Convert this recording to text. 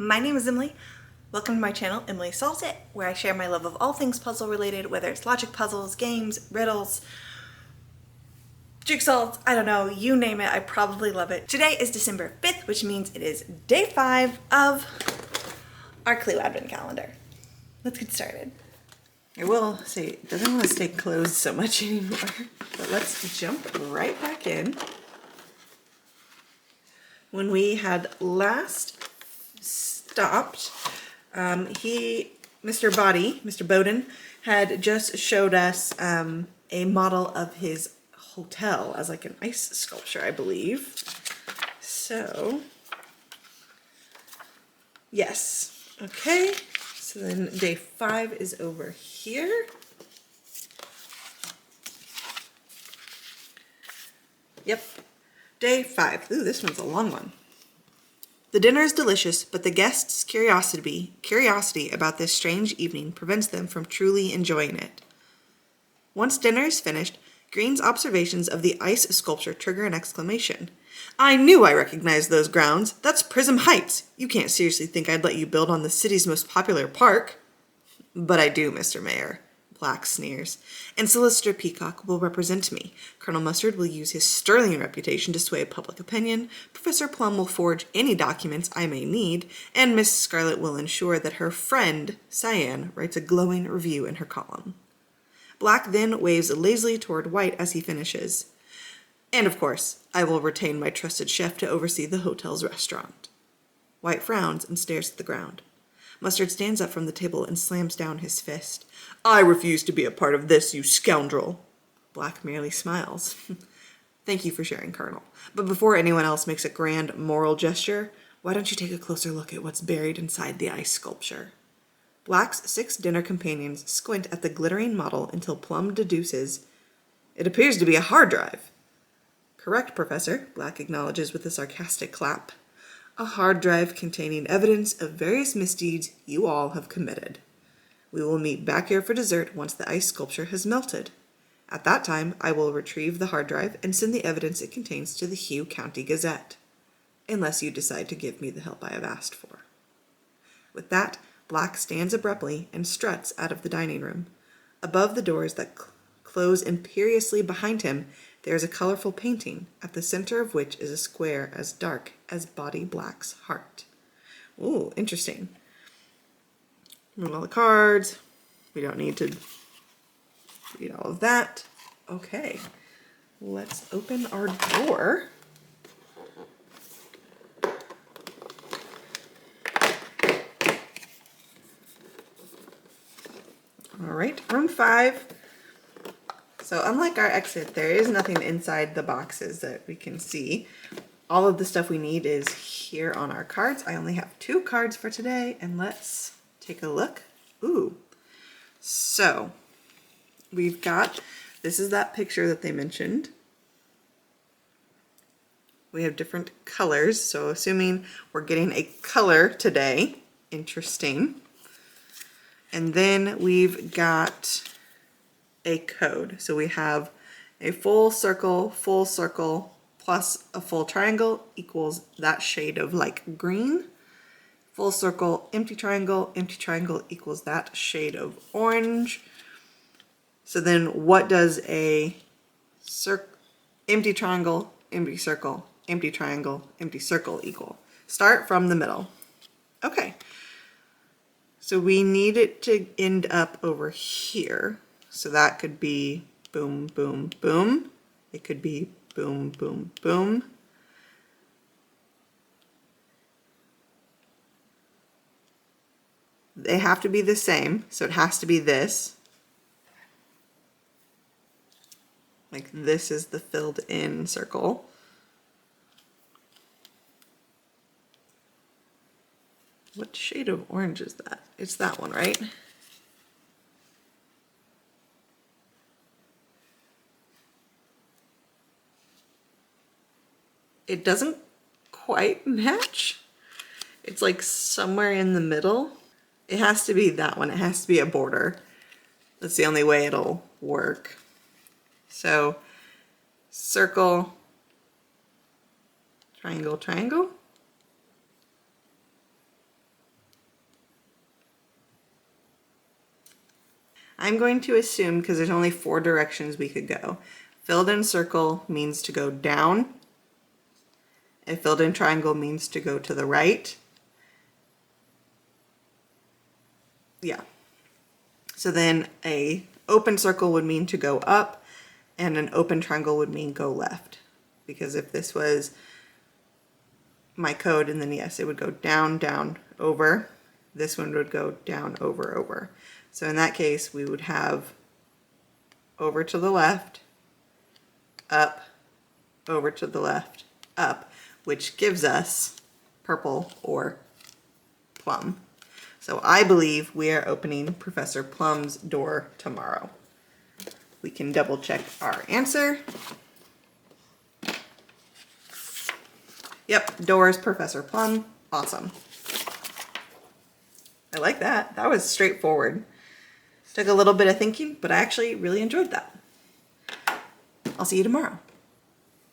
my name is Emily. Welcome to my channel, Emily Solves It, where I share my love of all things puzzle related, whether it's logic puzzles, games, riddles, jigsaws, I don't know, you name it, I probably love it. Today is December 5th, which means it is day 5 of our Clue Advent calendar. Let's get started. I will say, it doesn't want to stay closed so much anymore, but let's jump right back in. When we had last stopped, Mr. Bowden, had just showed us a model of his hotel as like an ice sculpture, I believe. So, yes. Okay, so then day 5 is over here. Yep, day 5. Ooh, this one's a long one. The dinner is delicious, but the guests' curiosity about this strange evening prevents them from truly enjoying it. Once dinner is finished, Green's observations of the ice sculpture trigger an exclamation. "I knew I recognized those grounds. That's Prism Heights. You can't seriously think I'd let you build on the city's most popular park." "But I do, Mr. Mayor," Black sneers, "and Solicitor Peacock will represent me. Colonel Mustard will use his sterling reputation to sway public opinion, Professor Plum will forge any documents I may need, and Miss Scarlet will ensure that her friend, Cyan, writes a glowing review in her column." Black then waves lazily toward White as he finishes. "And of course, I will retain my trusted chef to oversee the hotel's restaurant." White frowns and stares at the ground. Mustard stands up from the table and slams down his fist. "I refuse to be a part of this, you scoundrel." Black merely smiles. "Thank you for sharing, Colonel. But before anyone else makes a grand moral gesture, why don't you take a closer look at what's buried inside the ice sculpture?" Black's 6 dinner companions squint at the glittering model until Plum deduces, "It appears to be a hard drive." "Correct, Professor," Black acknowledges with a sarcastic clap. "A hard drive containing evidence of various misdeeds you all have committed. We will meet back here for dessert once the ice sculpture has melted. At that time, I will retrieve the hard drive and send the evidence it contains to the Hugh County Gazette. Unless you decide to give me the help I have asked for." With that, Black stands abruptly and struts out of the dining room. Above the doors that close imperiously behind him, there is a colorful painting, at the center of which is a square as dark as Boddy Black's heart. Ooh, interesting. Remove all the cards. We don't need to read all of that. Okay, let's open our door. All right, room 5. So unlike our exit, there is nothing inside the boxes that we can see. All of the stuff we need is here on our cards. I only have 2 cards for today, and let's take a look. Ooh. So we've got, this is that picture that they mentioned. We have different colors, so assuming we're getting a color today. Interesting. And then we've got a code. So we have a full circle, plus a full triangle equals that shade of like green. Full circle, empty triangle equals that shade of orange. So then what does a empty triangle, empty circle, empty triangle, empty circle equal? Start from the middle. Okay. So we need it to end up over here. So that could be boom, boom, boom. It could be boom, boom, boom. They have to be the same, so it has to be this. Like this is the filled in circle. What shade of orange is that? It's that one, right? It doesn't quite match. It's like somewhere in the middle. It has to be that one. It has to be a border. That's the only way it'll work. So circle, triangle, triangle. I'm going to assume, because there's only 4 directions we could go. Filled in circle means to go down. A filled in triangle means to go to the right. Yeah. So then a open circle would mean to go up, and an open triangle would mean go left. Because if this was my code, and then yes, it would go down, down, over. This one would go down, over, over. So in that case, we would have over to the left, up, over to the left, up, which gives us purple or plum. So I believe we are opening Professor Plum's door tomorrow. We can double check our answer. Yep, doors, Professor Plum. Awesome. I like that. That was straightforward. Took a little bit of thinking, but I actually really enjoyed that. I'll see you tomorrow.